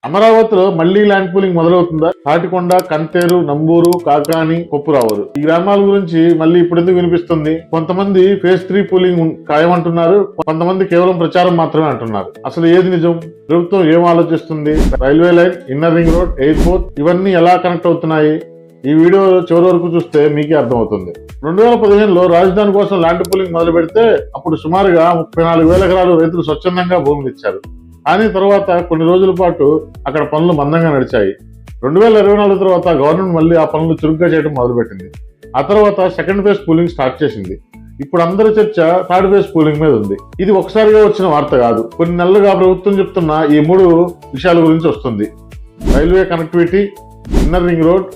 అమరావతిలో మళ్లీ land pooling మొదలవుతుందా? Tatikonda, Kantheru, Namburu, Kakani, Koppuravuru ఈ గ్రామాల గురించి మళ్ళీ ఇప్పుడెందుకు వినిపిస్తుంది? కొంతమంది ఫేజ్ 3 పూలింగ్ ఖాయమంటున్నారు, కొంతమంది కేవలం ప్రచారం మాత్రమే అంటున్నారు. అసలు ఏది నిజం? ప్రభుత్వం ఏం ఆలోచిస్తుంది? Railway line, inner ring road, airport ఇవన్నీ ఎలా కనెక్ట్ అవుతున్నాయి? ఈ వీడియో చివరి వరకు చూస్తే మీకే అర్థమవుతుంది. 2015లో రాజధాని కోసం ల్యాండ్ పూలింగ్ మొదలు పెడితే అప్పుడు సుమారుగా 34,000 ఎకరాలు రైతులు స్వచ్ఛందంగా భూములు ఇచ్చారు. కానీ తర్వాత కొన్ని రోజుల పాటు అక్కడ పనులు మందంగా నడిచాయి. 2024 తర్వాత గవర్నమెంట్ మళ్ళీ ఆ పనులు చురుగ్గా చేయడం మొదలుపెట్టింది. ఆ తర్వాత సెకండ్ ఫేజ్ పూలింగ్ స్టార్ట్ చేసింది. ఇప్పుడు అందరి చర్చ థర్డ్ ఫేజ్ పూలింగ్ మీద ఉంది. ఇది ఒకసారిగా వచ్చిన వార్త కాదు. కొన్ని నెలలుగా ప్రభుత్వం చెప్తున్న ఈ 3 విషయాల గురించి వస్తుంది. Railway connectivity, inner ring road,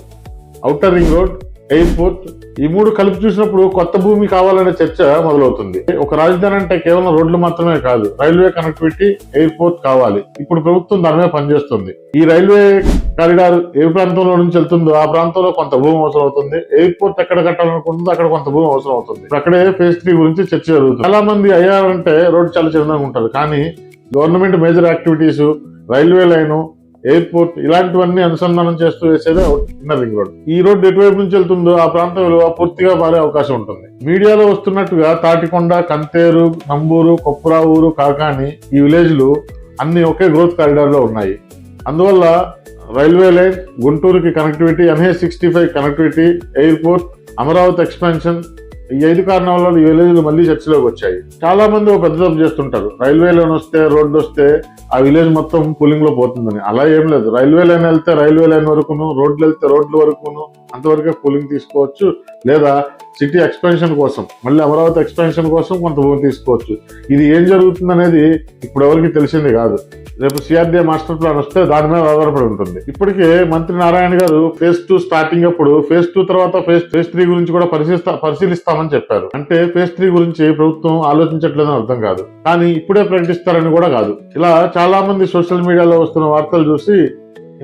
outer ring road, airport ఈ 3 కలిపి చూసినప్పుడు కొత్త భూమి కావాలనే చర్చ మొదలవుతుంది. ఒక రాజధాని అంటే కేవలం రోడ్లు మాత్రమే కాదు, రైల్వే కనెక్టివిటీ, ఎయిర్పోర్ట్ కావాలి. ఇప్పుడు ప్రభుత్వం దాని మీద పనిచేస్తుంది. ఈ రైల్వే కారిడార్ ఏ ప్రాంతంలో నుంచి వెళ్తుందో ఆ ప్రాంతంలో కొంత భూమి అవసరం అవుతుంది. ఎయిర్పోర్ట్ ఎక్కడ కట్టాలనుకుంటుందో అక్కడ కొంత భూమి అవసరం అవుతుంది. అక్కడే ఫేజ్ 3 గురించి చర్చ జరుగుతుంది. చాలా మంది అయ్యారంటే రోడ్డు చాలా చిన్నగా ఉంటారు, కానీ government major activities, railway line, airport ఇలాంటివన్నీ అనుసంధానం చేస్తూ వేసేదే ఇన్నర్ రింగ్ రోడ్. ఈ రోడ్డు ఎటువైపు నుంచి వెళ్తుందో ఆ ప్రాంతం విలువ పూర్తిగా మారే అవకాశం ఉంటుంది. మీడియాలో వస్తున్నట్టుగా తాటికొండ, కంతేరు, నంబూరు, కొప్పురావూరు, కాకాని ఈ విలేజ్లు అన్ని ఒకే గ్రోత్ కారిడార్ లో ఉన్నాయి. అందువల్ల రైల్వే లైన్, గుంటూరుకి connectivity, NH65 connectivity, airport, Amaravati expansion ఈ 5 కారణాల వల్ల ఈ విలేజ్లు మళ్ళీ చర్చలోకి వచ్చాయి. చాలా మంది ఒక పెద్ద తప్పు చేస్తుంటారు. రైల్వే లైన్ వస్తే, రోడ్డు వస్తే ఆ విలేజ్ మొత్తం పూలింగ్ లో పోతుందని. అలా ఏం లేదు. రైల్వే లైన్ వెళ్తే రైల్వే లైన్ వరకును, రోడ్లు వెళ్తే రోడ్ల వరకును అంతవరకే పూలింగ్ తీసుకోవచ్చు. లేదా సిటీ ఎక్స్పాన్షన్ కోసం, మళ్ళీ అమరావతి ఎక్స్పాన్షన్ కోసం కొంత భూమి తీసుకోవచ్చు. ఇది ఏం జరుగుతుంది అనేది ఇప్పుడు ఎవరికి తెలిసింది కాదు. రేపు CRDA మాస్టర్ ప్లాన్ వస్తే దాని మీద ఆధారపడి ఉంటుంది. ఇప్పటికే మంత్రి నారాయణ గారు ఫేజ్ 2 స్టార్టింగ్ అప్పుడు ఫేజ్ 2 తర్వాత ఫేజ్ 3 గురించి కూడా పరిశీలిస్తామని చెప్పారు. అంటే ఫేజ్ 3 గురించి ప్రభుత్వం ఆలోచించట్లేదని అర్థం కాదు, కానీ ఇప్పుడే ప్రకటిస్తారని కూడా కాదు. ఇలా చాలా మంది సోషల్ మీడియాలో వస్తున్న వార్తలు చూసి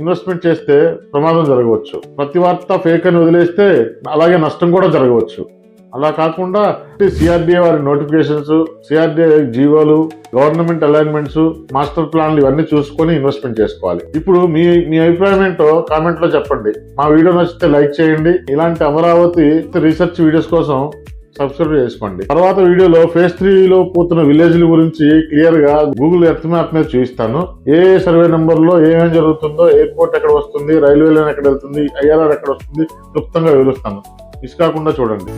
ఇన్వెస్ట్మెంట్ చేస్తే ప్రమాదం జరగవచ్చు. ప్రతి వార్త ఫేక్ అని వదిలేస్తే అలాగే నష్టం కూడా జరగవచ్చు. అలా కాకుండా CRDA వారి నోటిఫికేషన్స్, CRDA జీవోలు, గవర్నమెంట్ అలైన్మెంట్స్, మాస్టర్ ప్లాన్లు ఇవన్నీ చూసుకొని ఇన్వెస్ట్మెంట్ చేసుకోవాలి. ఇప్పుడు మీ అభిప్రాయం ఏంటో కామెంట్ లో చెప్పండి. మా వీడియో నచ్చితే లైక్ చేయండి. ఇలాంటి అమరావతి రీసెర్చ్ వీడియోస్ కోసం సబ్స్క్రైబ్ చేసుకోండి. తర్వాత వీడియోలో ఫేజ్ 3లో పోతున్న విలేజ్ల గురించి క్లియర్ గా గూగుల్ ఎర్త్ మ్యాప్ మీద చూపిస్తాను. ఏ సర్వే నెంబర్ లో ఏమేమి జరుగుతుందో, ఎయిర్పోర్ట్ ఎక్కడ వస్తుంది, రైల్వే లైన్ ఎక్కడ వెళ్తుంది, IRR ఎక్కడ వస్తుంది క్లుప్తంగా వివరిస్తాను. మిస్ కాకుండా చూడండి.